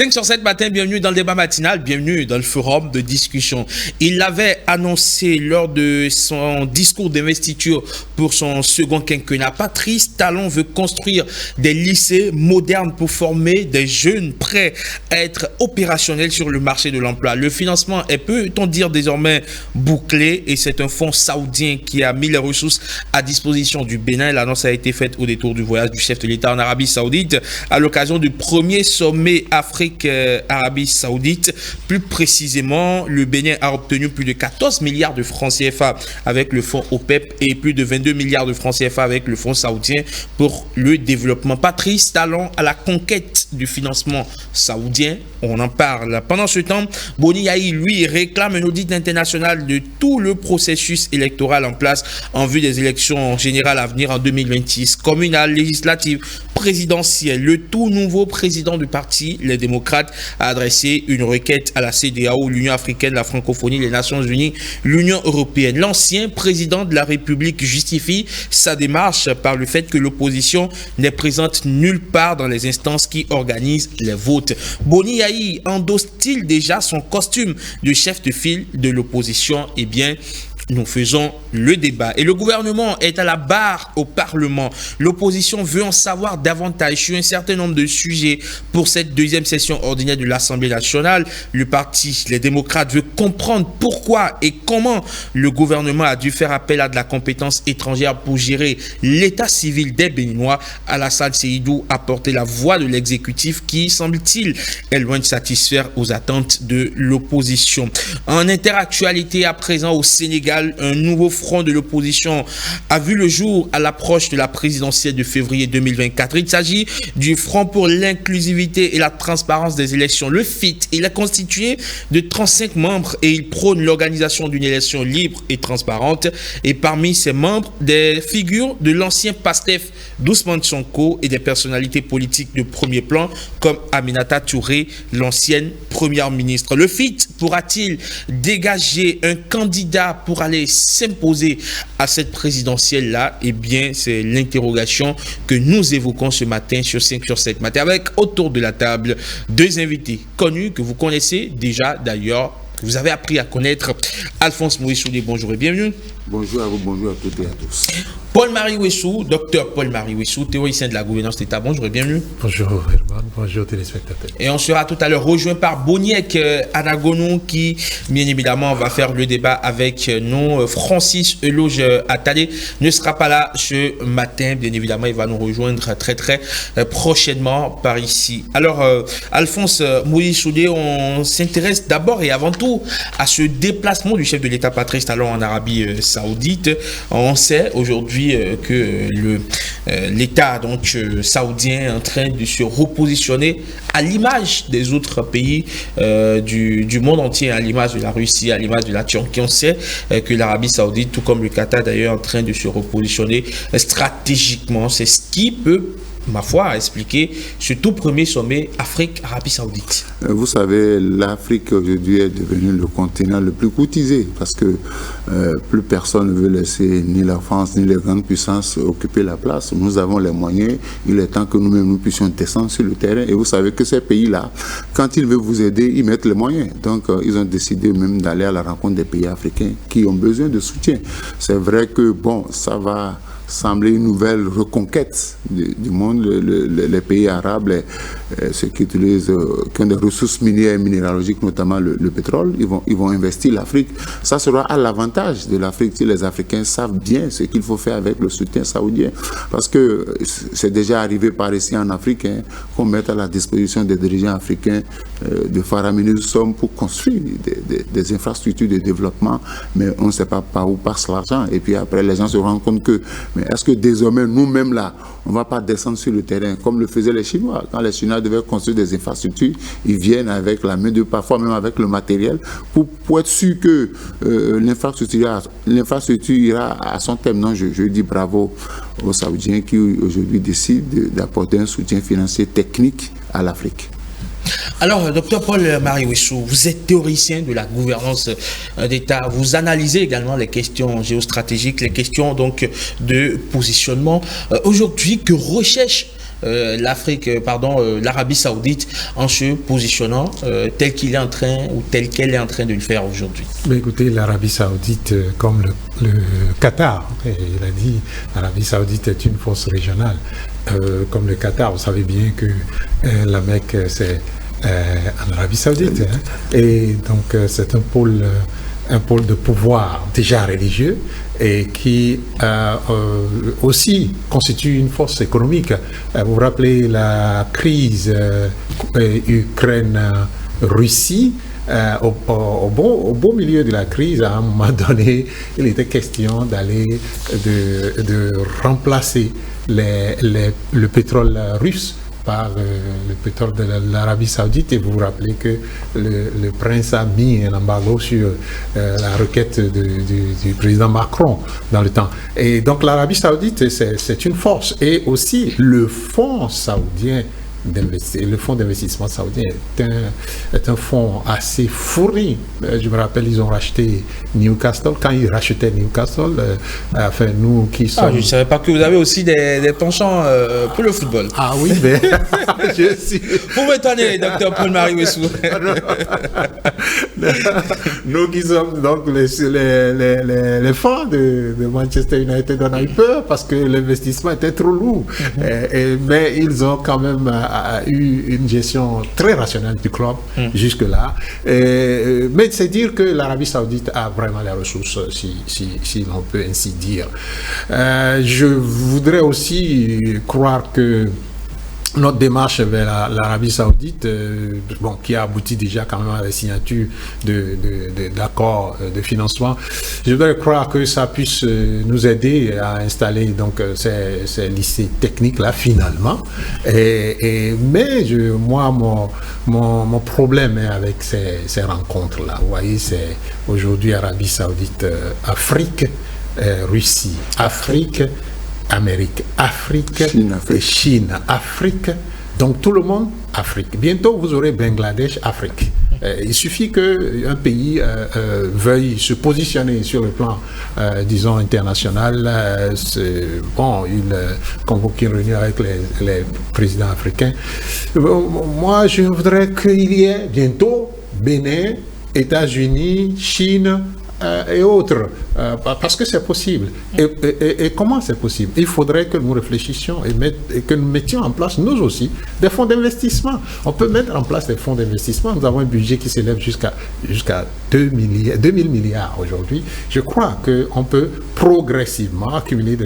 5 sur 7 matin, bienvenue dans le débat matinal, bienvenue dans le forum de discussion. Il l'avait annoncé lors de son discours d'investiture pour son second quinquennat. Patrice Talon veut construire des lycées modernes pour former des jeunes prêts à être opérationnels sur le marché de l'emploi. Le financement est, peut-on dire, désormais bouclé et c'est un fonds saoudien qui a mis les ressources à disposition du Bénin. L'annonce a été faite au détour du voyage du chef de l'État en Arabie Saoudite à l'occasion du premier sommet Afrique-Arabie Saoudite. Plus précisément, le Bénin a obtenu plus de 14 milliards de francs CFA avec le fonds OPEP et plus de 22 milliards de francs CFA avec le fonds saoudien pour le développement. Patrice Talon à la conquête du financement saoudien, on en parle. Pendant ce temps, Boni Yahi, lui, réclame un audit international de tout le processus électoral en place en vue des élections générales à venir en 2026, communales, législatives, présidentielles. Le tout nouveau président du parti, les démocrates, a adressé une requête à la CEDEAO, l'Union africaine, la francophonie, les Nations unies, l'Union européenne. L'ancien président de la République justifie sa démarche par le fait que l'opposition n'est présente nulle part dans les instances qui organisent les votes. Boni Yahi endosse-t-il déjà son costume de chef de file de l'opposition? Eh bien, nous faisons le débat. Et le gouvernement est à la barre au Parlement. L'opposition veut en savoir davantage sur un certain nombre de sujets pour cette deuxième session ordinaire de l'Assemblée nationale. Le parti, les démocrates, veut comprendre pourquoi et comment le gouvernement a dû faire appel à de la compétence étrangère pour gérer l'état civil des Béninois. Alassane Seydou a porté la voix de l'exécutif qui, semble-t-il, est loin de satisfaire aux attentes de l'opposition. En interactualité à présent au Sénégal, un nouveau front de l'opposition a vu le jour à l'approche de la présidentielle de février 2024. Il s'agit du Front pour l'inclusivité et la transparence des élections, le FIT. Il est constitué de 35 membres et il prône l'organisation d'une élection libre et transparente. Et parmi ses membres, des figures de l'ancien PASTEF d'Ousmane Sonko et des personnalités politiques de premier plan comme Aminata Touré, l'ancienne première ministre. Le FIT pourra-t-il dégager un candidat pour aller s'imposer à cette présidentielle-là? Eh bien, c'est l'interrogation que nous évoquons ce matin sur 5 sur 7 matin avec autour de la table deux invités connus que vous connaissez déjà d'ailleurs. Vous avez appris à connaître Alphonse Maurice Soudé. Bonjour et bienvenue. Bonjour à vous, bonjour à toutes et à tous. Paul-Marie Ouessou, docteur Paul-Marie Ouessou, théoricien de la gouvernance d'État. Bonjour et bienvenue. Bonjour Herman, bonjour téléspectateurs. Et on sera tout à l'heure rejoint par Boniek Anagonou qui, bien évidemment, va faire le débat avec nous. Francis Eloge Attali ne sera pas là ce matin. Bien évidemment, il va nous rejoindre très prochainement par ici. Alors, Alphonse Maurice Soudé, on s'intéresse d'abord et avant tout à ce déplacement du chef de l'État Patrice Talon en Arabie Saoudite. On sait aujourd'hui que l'État donc saoudien est en train de se repositionner à l'image des autres pays du monde entier, à l'image de la Russie, à l'image de la Turquie. On sait que l'Arabie Saoudite, tout comme le Qatar d'ailleurs, est en train de se repositionner stratégiquement. C'est ce qui peut, ma foi, expliquer ce tout premier sommet Afrique-Arabie Saoudite. Vous savez, l'Afrique aujourd'hui est devenue le continent le plus courtisé parce que plus personne ne veut laisser ni la France ni les grandes puissances occuper la place. Nous avons les moyens, il est temps que nous-mêmes nous puissions descendre sur le terrain. Et vous savez que ces pays-là, quand ils veulent vous aider, ils mettent les moyens. Donc ils ont décidé même d'aller à la rencontre des pays africains qui ont besoin de soutien. C'est vrai que bon, ça va sembler une nouvelle reconquête du monde. Les pays arabes, ceux qui utilisent qui ont des ressources minières et minéralogiques, notamment le pétrole, ils vont investir l'Afrique. Ça sera à l'avantage de l'Afrique si les Africains savent bien ce qu'il faut faire avec le soutien saoudien. Parce que c'est déjà arrivé par ici en Afrique qu'on mette à la disposition des dirigeants africains de faramineuses sommes pour construire des infrastructures de développement, mais on ne sait pas par où passe l'argent. Et puis après, les gens se rendent compte que mais est-ce que désormais, nous-mêmes là, on ne va pas descendre sur le terrain comme le faisaient les Chinois? Quand les Chinois devaient construire des infrastructures, ils viennent avec la main d'œuvre, parfois même avec le matériel, pour être sûr que l'infrastructure ira à son terme. Non, je dis bravo aux Saoudiens qui aujourd'hui décident d'apporter un soutien financier technique à l'Afrique. Alors, docteur Paul-Marie Ouessou, vous êtes théoricien de la gouvernance d'État. Vous analysez également les questions géostratégiques, les questions donc de positionnement. Aujourd'hui, que recherche l'Arabie Saoudite en se positionnant tel qu'il est en train ou tel qu'elle est en train de le faire aujourd'hui? Mais écoutez, l'Arabie Saoudite, comme le Qatar, et il a dit, l'Arabie Saoudite est une force régionale. Comme le Qatar, vous savez bien que la Mecque, c'est en Arabie Saoudite. Hein, et donc, c'est un pôle de pouvoir déjà religieux et qui aussi constitue une force économique. Vous vous rappelez la crise Ukraine-Russie, au beau milieu de la crise, à un moment donné, il était question de remplacer le pétrole russe par le pétrole de l'Arabie Saoudite, et vous vous rappelez que le prince a mis un embargo sur la requête du président Macron dans le temps. Et donc l'Arabie Saoudite, c'est une force. Et aussi le fonds saoudien, le fonds d'investissement saoudien est un fonds assez fourni. Je me rappelle, ils ont racheté Newcastle. Quand ils rachetaient Newcastle, enfin nous qui sommes... je ne savais pas que vous avez aussi des penchants pour le football. Ah oui, mais je suis... Vous m'étonnez, docteur Paul-Marie Wessou. Nous qui sommes donc les fans de Manchester United, on a eu peur parce que l'investissement était trop lourd. Mais ils ont quand même eu une gestion très rationnelle du club jusque-là. Mais c'est dire que l'Arabie Saoudite a vraiment les ressources, si l'on peut ainsi dire. Je voudrais aussi croire que notre démarche vers l'Arabie Saoudite, qui a abouti déjà quand même à la signature d'accords de financement, je voudrais croire que ça puisse nous aider à installer donc ces lycées techniques là finalement. Mais mon problème est avec ces rencontres là. Vous voyez, c'est aujourd'hui Arabie Saoudite, Afrique, Russie, Afrique, Amérique, Afrique, Chine, Afrique, donc tout le monde, Afrique. Bientôt, vous aurez Bangladesh, Afrique. Il suffit qu'un pays veuille se positionner sur le plan, disons, international. Il convoque une réunion avec les présidents africains. Moi, je voudrais qu'il y ait bientôt Bénin, États-Unis, Chine, et autres, parce que c'est possible. Et comment c'est possible? Il faudrait que nous réfléchissions et que nous mettions en place, nous aussi, des fonds d'investissement. On peut mettre en place des fonds d'investissement. Nous avons un budget qui s'élève jusqu'à 2000 milliards aujourd'hui. Je crois qu'on peut progressivement accumuler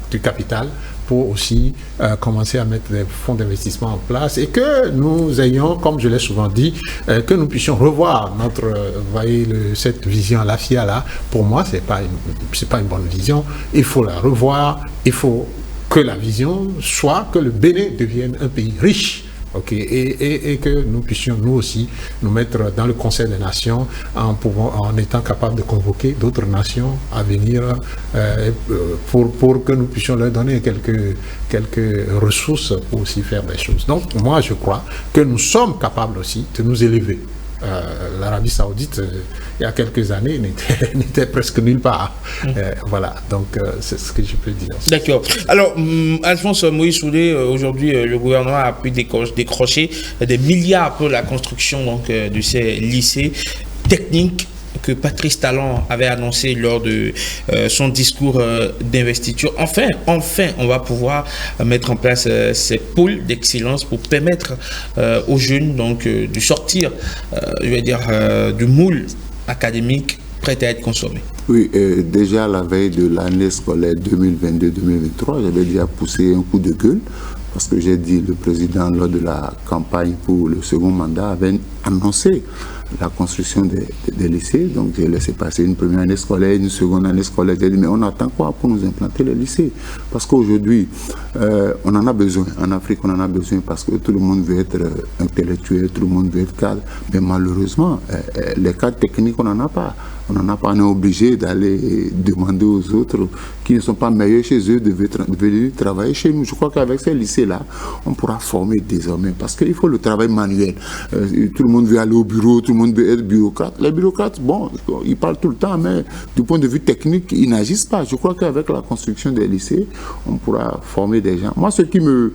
du capital pour aussi commencer à mettre des fonds d'investissement en place et que nous ayons, comme je l'ai souvent dit, que nous puissions revoir cette vision, la FIA-là. Pour moi, c'est pas une bonne vision. Il faut la revoir. Il faut que la vision soit que le Bénin devienne un pays riche. Et que nous puissions, nous aussi, nous mettre dans le Conseil des Nations en étant capables de convoquer d'autres nations à venir pour que nous puissions leur donner quelques ressources pour aussi faire des choses. Donc, moi, je crois que nous sommes capables aussi de nous élever. L'Arabie Saoudite, il y a quelques années, n'était presque nulle part. Voilà, donc c'est ce que je peux dire. D'accord. Alors, Alphonse Moïse Soudé, aujourd'hui, le gouvernement a pu décrocher des milliards pour la construction de ces lycées techniques que Patrice Talon avait annoncé lors de son discours d'investiture. Enfin, on va pouvoir mettre en place ces pôles d'excellence pour permettre aux jeunes de sortir, du moule académique prêt à être consommé. Oui, déjà à la veille de l'année scolaire 2022-2023, j'avais déjà poussé un coup de gueule parce que j'ai dit le président lors de la campagne pour le second mandat avait annoncé la construction des lycées. Donc j'ai laissé passer une première année scolaire, une seconde année scolaire. J'ai dit mais on attend quoi pour nous implanter les lycées? Parce qu'aujourd'hui, on en a besoin. En Afrique, on en a besoin parce que tout le monde veut être intellectuel, tout le monde veut être cadre. Mais malheureusement, les cadres techniques, on n'en a pas. On n'en a pas, on est obligé d'aller demander aux autres qui ne sont pas meilleurs chez eux de venir travailler chez nous. Je crois qu'avec ces lycées-là, on pourra former désormais parce qu'il faut le travail manuel. Tout le monde veut aller au bureau, tout le monde veut être bureaucrate. Les bureaucrates, bon, ils parlent tout le temps, mais du point de vue technique, ils n'agissent pas. Je crois qu'avec la construction des lycées, on pourra former des gens. Moi, ce qui me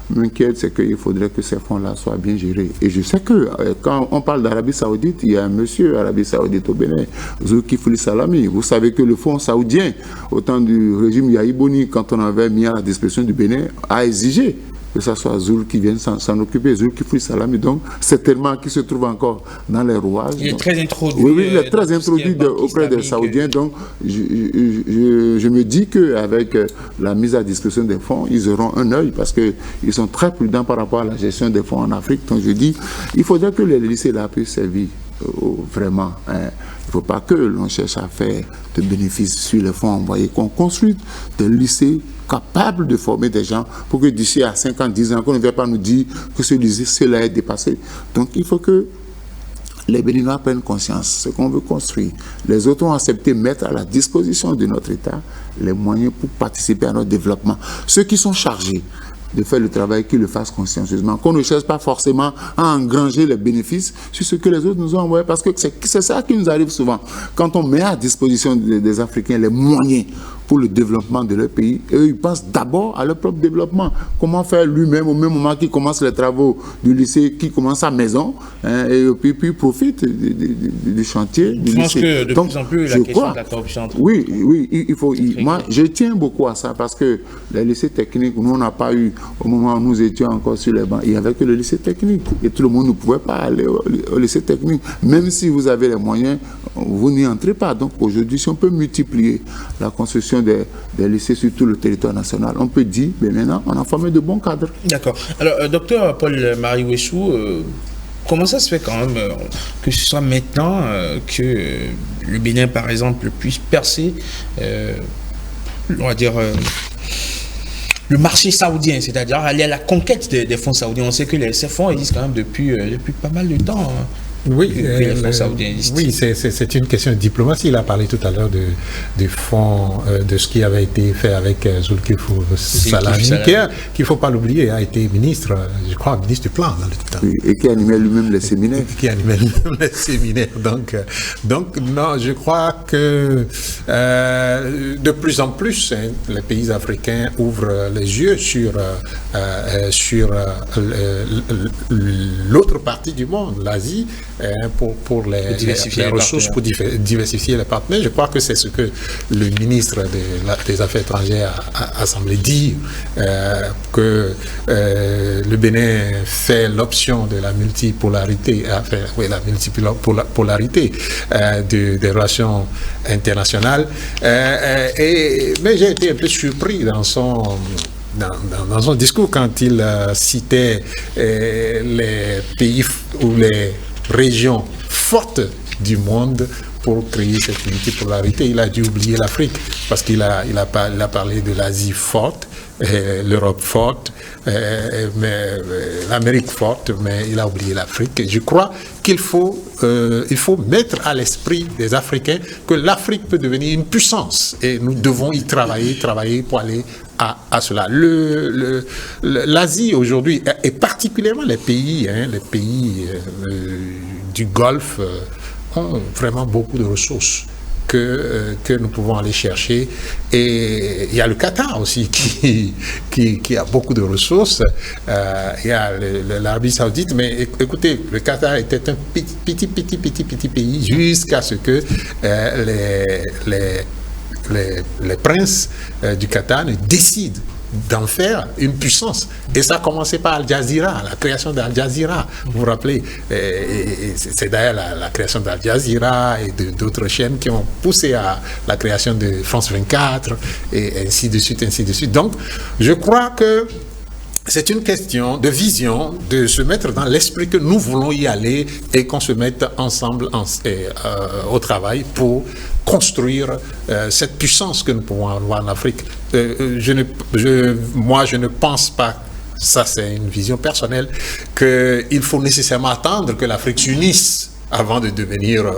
m'inquiète, c'est qu'il faudrait que ces fonds-là soient bien gérés. Et je sais que quand on parle d'Arabie Saoudite, il y a un monsieur Arabie Saoudite au Bénin, Zulkifli Salami. Vous savez que le fonds saoudien, au temps du régime Yahi quand on avait mis à la disposition du Bénin, a exigé que ce soit Zul qui vienne s'en occuper, Zulkifli Salami, donc certainement qui se trouve encore dans les rouages. Il est très introduit. Oui, il est très introduit auprès des Saoudiens, donc je me dis qu'avec la mise à disposition des fonds, ils auront un œil parce qu'ils sont très prudents par rapport à la gestion des fonds en Afrique. Donc je dis, il faudrait que les lycées là puissent servir vraiment. Hein. Il ne faut pas que l'on cherche à faire de bénéfices sur les fonds envoyés, qu'on construise des lycées capables de former des gens pour que d'ici à 5 ans, 10 ans, qu'on ne vienne pas nous dire que ce lycée-là est dépassé. Donc il faut que les Béninois prennent conscience, ce qu'on veut construire. Les autres ont accepté de mettre à la disposition de notre État les moyens pour participer à notre développement. Ceux qui sont chargés de faire le travail, qu'ils le fassent consciencieusement, qu'on ne cherche pas forcément à engranger les bénéfices sur ce que les autres nous ont envoyé, parce que c'est ça qui nous arrive souvent. Quand on met à disposition des Africains les moyens pour le développement de leur pays, eux, ils pensent d'abord à leur propre développement. Comment faire lui-même au même moment qu'il commence les travaux du lycée, qu'il commence sa maison, hein, et puis profite du chantier du lycée. Je pense que de plus en plus, la question de la corruption. Oui, il faut. Moi, je tiens beaucoup à ça parce que les lycées techniques, nous, on n'a pas eu, au moment où nous étions encore sur les bancs, il n'y avait que le lycée technique. Et tout le monde ne pouvait pas aller au lycée technique. Même si vous avez les moyens, vous n'y entrez pas. Donc aujourd'hui, si on peut multiplier la construction des lycées sur tout le territoire national, on peut dire, mais maintenant, on a formé de bons cadres. D'accord. Alors, docteur Paul-Marie Ouessou, comment ça se fait quand même que ce soit maintenant que le Bénin, par exemple, puisse percer, on va dire, le marché saoudien, c'est-à-dire aller à la conquête des fonds saoudiens? On sait que ces fonds existent quand même depuis pas mal de temps. Hein. Oui, c'est une question de diplomatie. Il a parlé tout à l'heure du fonds, de ce qui avait été fait avec Zulkifli Salami, qui il ne faut pas l'oublier, a été ministre, je crois, ministre du plan dans le temps. Oui, et qui animait lui-même les séminaires. Donc, non, je crois que de plus en plus, hein, les pays africains ouvrent les yeux sur l'autre partie du monde, l'Asie, pour les ressources, pour diversifier les partenaires. Je crois que c'est ce que le ministre des Affaires étrangères a semblé dire, que le Bénin fait l'option de la multipolarité, des relations internationales. Mais j'ai été un peu surpris dans son discours quand il citait les pays ou les régions fortes du monde pour créer cette multipolarité. Il a dû oublier l'Afrique parce qu'il a parlé de l'Asie forte, l'Europe forte, mais l'Amérique forte, mais il a oublié l'Afrique. Et je crois qu'il faut mettre à l'esprit des Africains que l'Afrique peut devenir une puissance et nous devons y travailler pour aller à cela. L'Asie aujourd'hui, et particulièrement les pays du Golfe, ont vraiment beaucoup de ressources que nous pouvons aller chercher. Et il y a le Qatar aussi qui a beaucoup de ressources. Il y a l'Arabie Saoudite, mais écoutez, le Qatar était un petit pays jusqu'à ce que les princes du Qatar ne décident d'en faire une puissance. Et ça a commencé par Al Jazeera, la création d'Al Jazeera. Vous vous rappelez, c'est d'ailleurs la création d'Al Jazeera et d'autres chaînes qui ont poussé à la création de France 24 et ainsi de suite. Donc, je crois que c'est une question de vision, de se mettre dans l'esprit que nous voulons y aller et qu'on se mette ensemble au travail pour construire cette puissance que nous pouvons avoir en Afrique. Moi, je ne pense pas, ça c'est une vision personnelle, qu'il faut nécessairement attendre que l'Afrique s'unisse avant de devenir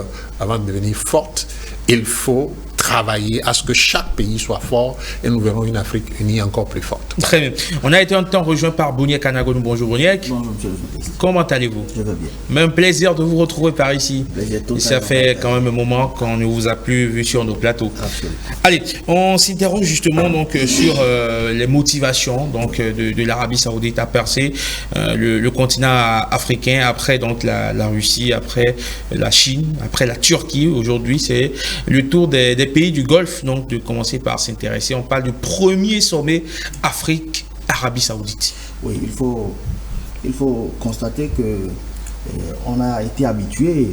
forte. Il faut travailler à ce que chaque pays soit fort et nous verrons une Afrique unie encore plus forte. Très bien. On a été en temps rejoint par Bouniek Anagonou. Bonjour Bouniek. Bonjour monsieur le journaliste. Comment allez-vous? Je vais bien. Même plaisir de vous retrouver par ici. Plaisir Et ça fait quand même un moment qu'on ne vous a plus vu sur nos plateaux. Absolument. Allez, on s'interroge justement donc sur les motivations donc de l'Arabie Saoudite à percer le continent africain après donc la Russie, après la Chine, après la Turquie. Aujourd'hui, c'est le tour des pays du Golfe donc de commencer par s'intéresser. On parle du premier sommet Afrique-Arabie Saoudite. Oui, il faut constater que on a été habitué,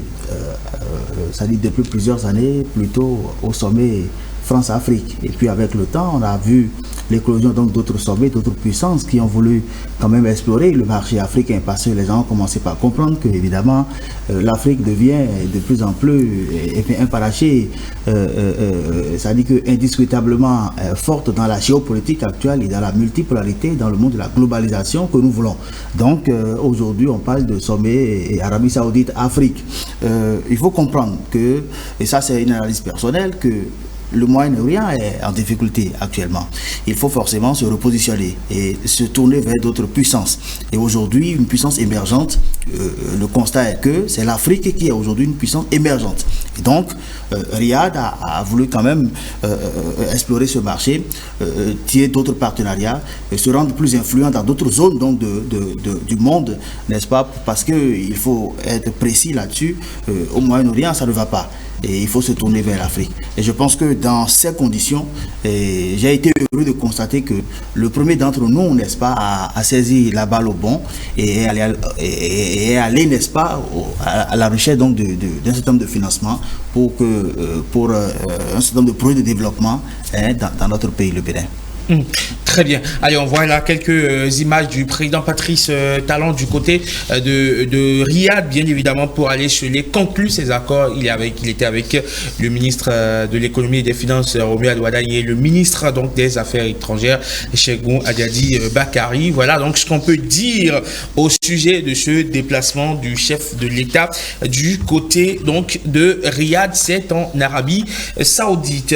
ça dit depuis plusieurs années, plutôt au sommet France-Afrique. Et puis avec le temps, on a vu l'éclosion donc d'autres sommets, d'autres puissances qui ont voulu quand même explorer le marché africain, parce que les gens ont commencé par comprendre que évidemment l'Afrique devient de plus en plus un paraché, ça dit que indiscutablement forte dans la géopolitique actuelle et dans la multipolarité, dans le monde de la globalisation que nous voulons. Donc aujourd'hui on parle de sommet Arabie Saoudite Afrique. Il faut comprendre que, et ça c'est une analyse personnelle, que le Moyen-Orient est en difficulté actuellement. Il faut forcément se repositionner et se tourner vers d'autres puissances. Et aujourd'hui, une puissance émergente, le constat est que c'est l'Afrique qui est aujourd'hui une puissance émergente. Et donc, Riyad a voulu quand même explorer ce marché, tirer d'autres partenariats, et se rendre plus influent dans d'autres zones donc, du monde, n'est-ce pas? Parce qu'il faut être précis là-dessus. Au Moyen-Orient, ça ne va pas. Et il faut se tourner vers l'Afrique. Et je pense que dans ces conditions, j'ai été heureux de constater que le premier d'entre nous, n'est-ce pas, a saisi la balle au bon et est allé, n'est-ce pas, à la recherche donc d'un certain nombre de financements pour un certain nombre de projets de développement dans notre pays, le Bénin. Très bien. Allez, on voit là quelques images du président Patrice Talon du côté de Riyad, bien évidemment, pour aller conclure ces accords. Il était avec le ministre de l'économie et des finances, Romuald Alouada, et le ministre donc des affaires étrangères, Cheikhoun Adiadi Bakari. Voilà donc ce qu'on peut dire au sujet de ce déplacement du chef de l'État du côté donc de Riyad, c'est en Arabie Saoudite.